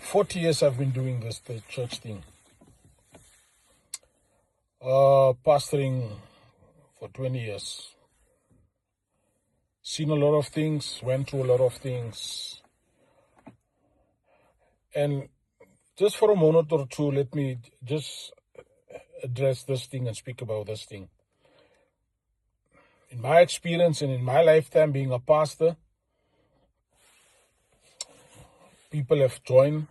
40 years I've been doing the church thing. Pastoring for 20 years. Seen a lot of things, went through a lot of things. And just for a moment or two, let me just address this thing and speak about this thing. In my experience and in my lifetime being a pastor, people have joined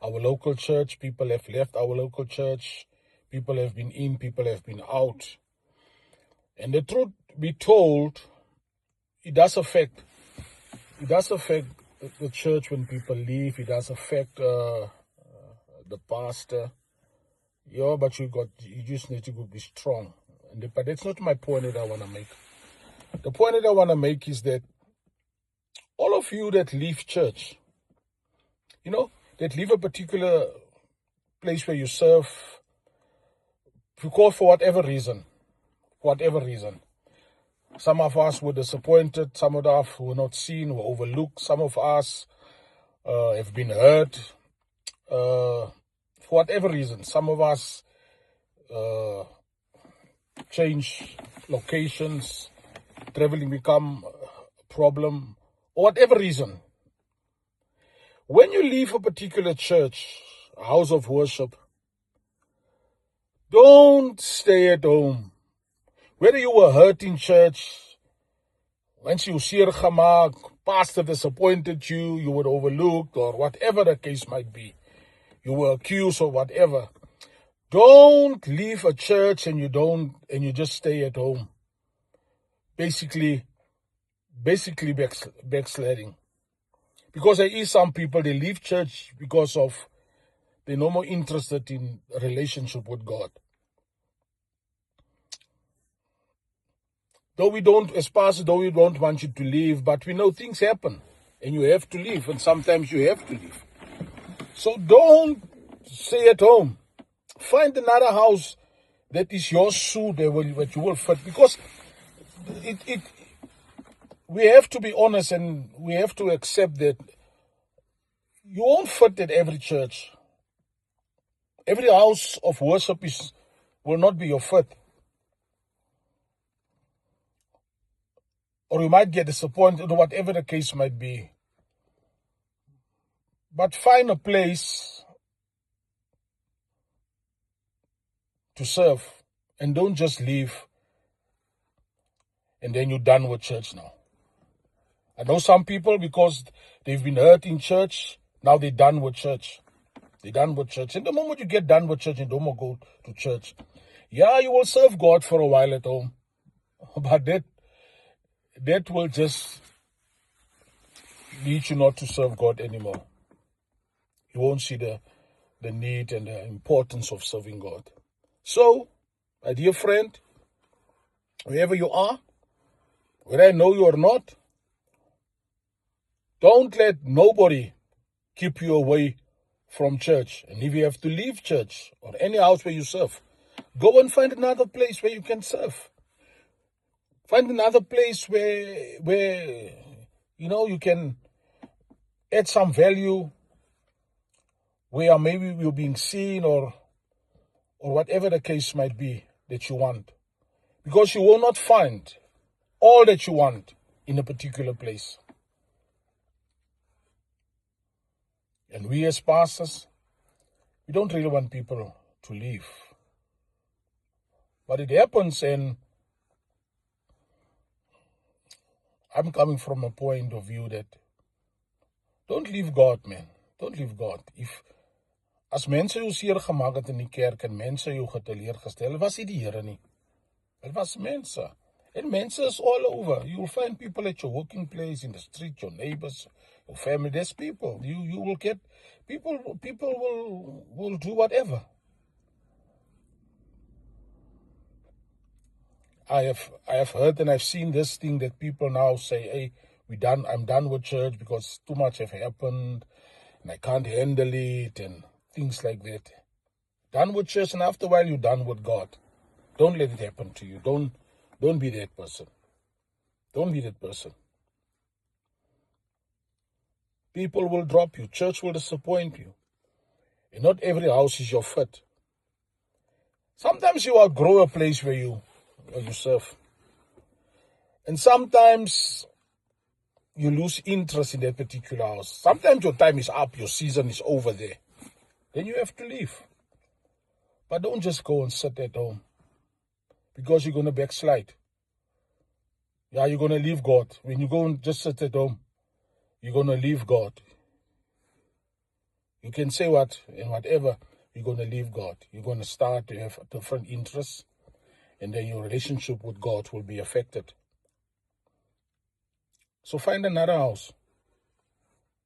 our local church, people have left our local church, people have been in, people have been out. And the truth be told, it does affect the church when people leave. It does affect the pastor. Yeah, but you just need to be strong. But that's not my point that I want to make. The point that I want to make is that all of you that leave church, that leave a particular place where you serve, because for whatever reason. Some of us were disappointed, some of us were not seen, were overlooked, some of us have been hurt, for whatever reason. Some of us change locations, traveling become a problem, or whatever reason. When you leave a particular church, a house of worship, don't stay at home. Whether you were hurt in church, once you seer gemaak, pastor disappointed you, you were overlooked, or whatever the case might be, you were accused or whatever, don't leave a church and you just stay at home. Basically backsliding. Because there is some people, they leave church because of they're no more interested in a relationship with God. Though we don't want you to leave, but we know things happen and you have to leave, and sometimes you have to leave. So don't stay at home. Find another house that is your suit, that you will fit, because we have to be honest and we have to accept that you won't fit at every church. Every house of worship will not be your fit. Or you might get disappointed, or whatever the case might be. But find a place to serve, and don't just leave and then you're done with church now. I know some people, because they've been hurt in church, now they're done with church. They're done with church. And the moment you get done with church, you don't more go to church. Yeah, you will serve God for a while at home, but that will just lead you not to serve God anymore. You won't see the need and the importance of serving God. So, my dear friend, wherever you are, whether I know you or not, don't let nobody keep you away from church. And if you have to leave church or any house where you serve, go and find another place where you can serve. Find another place where you can add some value, where maybe you're being seen or whatever the case might be that you want. Because you will not find all that you want in a particular place. And we as pastors, we don't really want people to leave. But it happens, and I'm coming from a point of view that don't leave God, man. Don't leave God. As mense jou seer gemaak het in die kerk en mense jou geteleurgestel, was dit die Here nie. It was mense. And mense is all over. You will find people at your working place, in the street, your neighbors, your family. There's people. You will get people will do whatever. I have heard and I've seen this thing that people now say, hey, I'm done with church because too much have happened and I can't handle it and things like that. Done with church, and after a while you're done with God. Don't let it happen to you. Don't be that person. Don't be that person. People will drop you. Church will disappoint you. And not every house is your fit. Sometimes you outgrow a place where you serve. And sometimes you lose interest in that particular house. Sometimes your time is up, your season is over there. Then you have to leave. But don't just go and sit at home, because you're going to backslide. Yeah, you're going to leave God. When you go and just sit at home, you're going to leave God. You can say what and whatever, you're going to leave God. You're going to start to have different interests, and then your relationship with God will be affected. So find another house.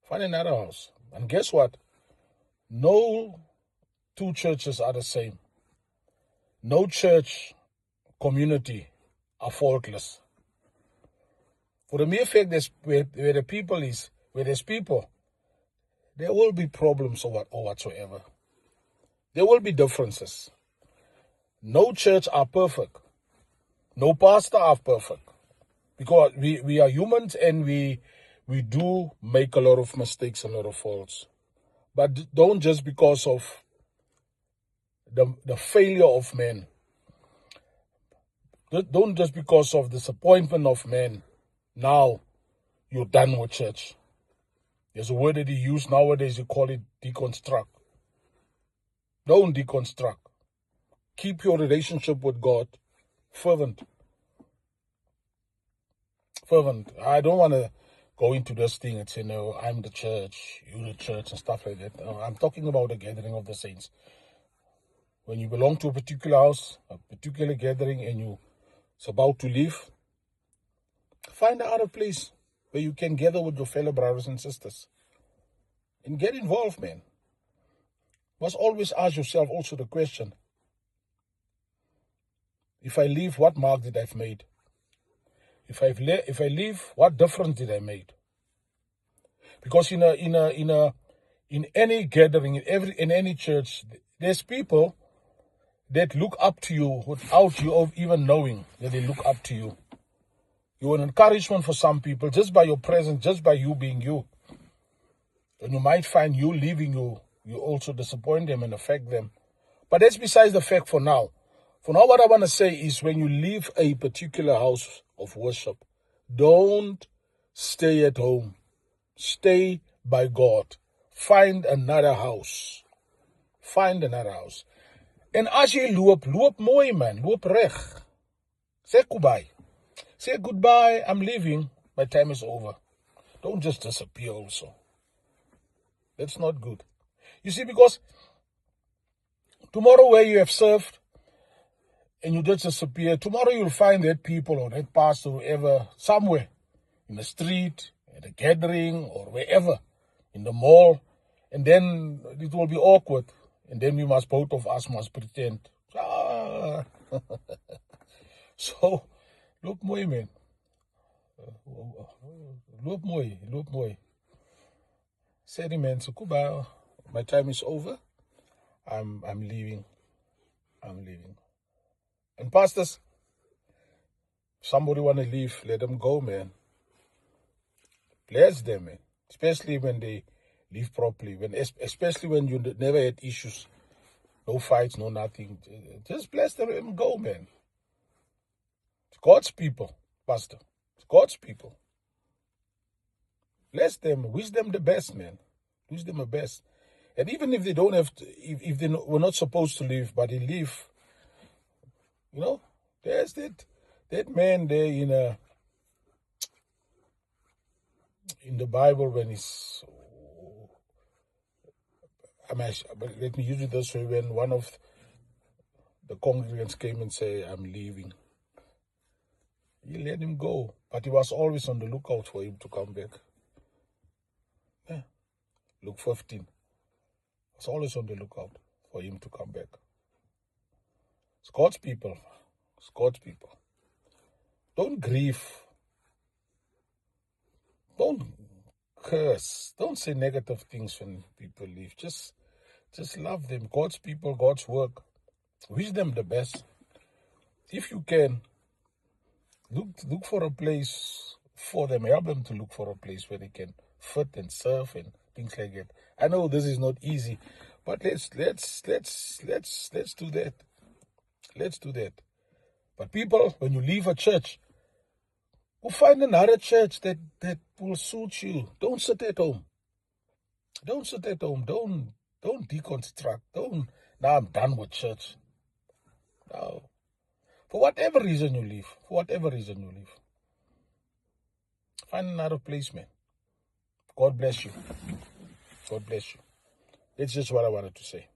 Find another house. And guess what? No two churches are the same. No church community are faultless. For the mere fact that where the people is, where there's people, there will be problems or whatsoever. There will be differences. No church are perfect. No pastor are perfect. Because we are humans, and we do make a lot of mistakes, a lot of faults. But don't just because of the failure of men. Don't just because of disappointment of men. Now you're done with church. There's a word that you use nowadays, you call it deconstruct. Don't deconstruct. Keep your relationship with God fervent. Fervent. I don't want to go into this thing and say, no, I'm the church, you the church, and stuff like that. I'm talking about the gathering of the saints. When you belong to a particular house, a particular gathering, and it's about to leave, find another place where you can gather with your fellow brothers and sisters. And get involved, man. Must always ask yourself also the question, if I leave, what mark did I have made? If I leave, what difference did I make? Because in any gathering, in any church, there's people that look up to you without you even knowing that they look up to you. You're an encouragement for some people just by your presence, just by you being you. And you might find you leaving, you also disappoint them and affect them. But that's besides the fact for now. For now, what I want to say is, when you leave a particular house of worship, don't stay at home. Stay by God. Find another house. Find another house. En as jy loop mooi, man. Loop reg. Say goodbye. Say goodbye, I'm leaving. My time is over. Don't just disappear also. That's not good. You see, because tomorrow where you have served and you just disappear, tomorrow you'll find that people or that pastor, whoever, somewhere in the street, at a gathering, or wherever, in the mall, and then it will be awkward. And then both of us must pretend. So, loop mooi, man. Loop mooi. Say the man, so goodbye. My time is over. I'm leaving. And pastors, somebody want to leave, let them go, man. Bless them, man. Especially when they leave properly. Especially when you never had issues. No fights, no nothing. Just bless them and go, man. It's God's people, pastor. It's God's people. Bless them. Wish them the best, man. Wish them the best. And even if they don't have to, if they were not supposed to leave, but they leave, there's that man there in the Bible when he's, let me use it this way, when one of the congregants came and say, I'm leaving. He let him go, but he was always on the lookout for him to come back. Yeah. Luke 15. Was always on the lookout for him to come back. It's God's people. It's God's people. Don't grieve. Don't curse. Don't say negative things when people leave. Just love them. God's people, God's work. Wish them the best. If you can, look for a place for them. Help them to look for a place where they can fit and serve and things like that. I know this is not easy, But let's do that. Let's do that. But people, when you leave a church, go find another church that will suit you. Don't sit at home. Don't sit at home. Don't deconstruct. Now I'm done with church. No. For whatever reason you leave, find another place, man. God bless you. God bless you. That's just what I wanted to say.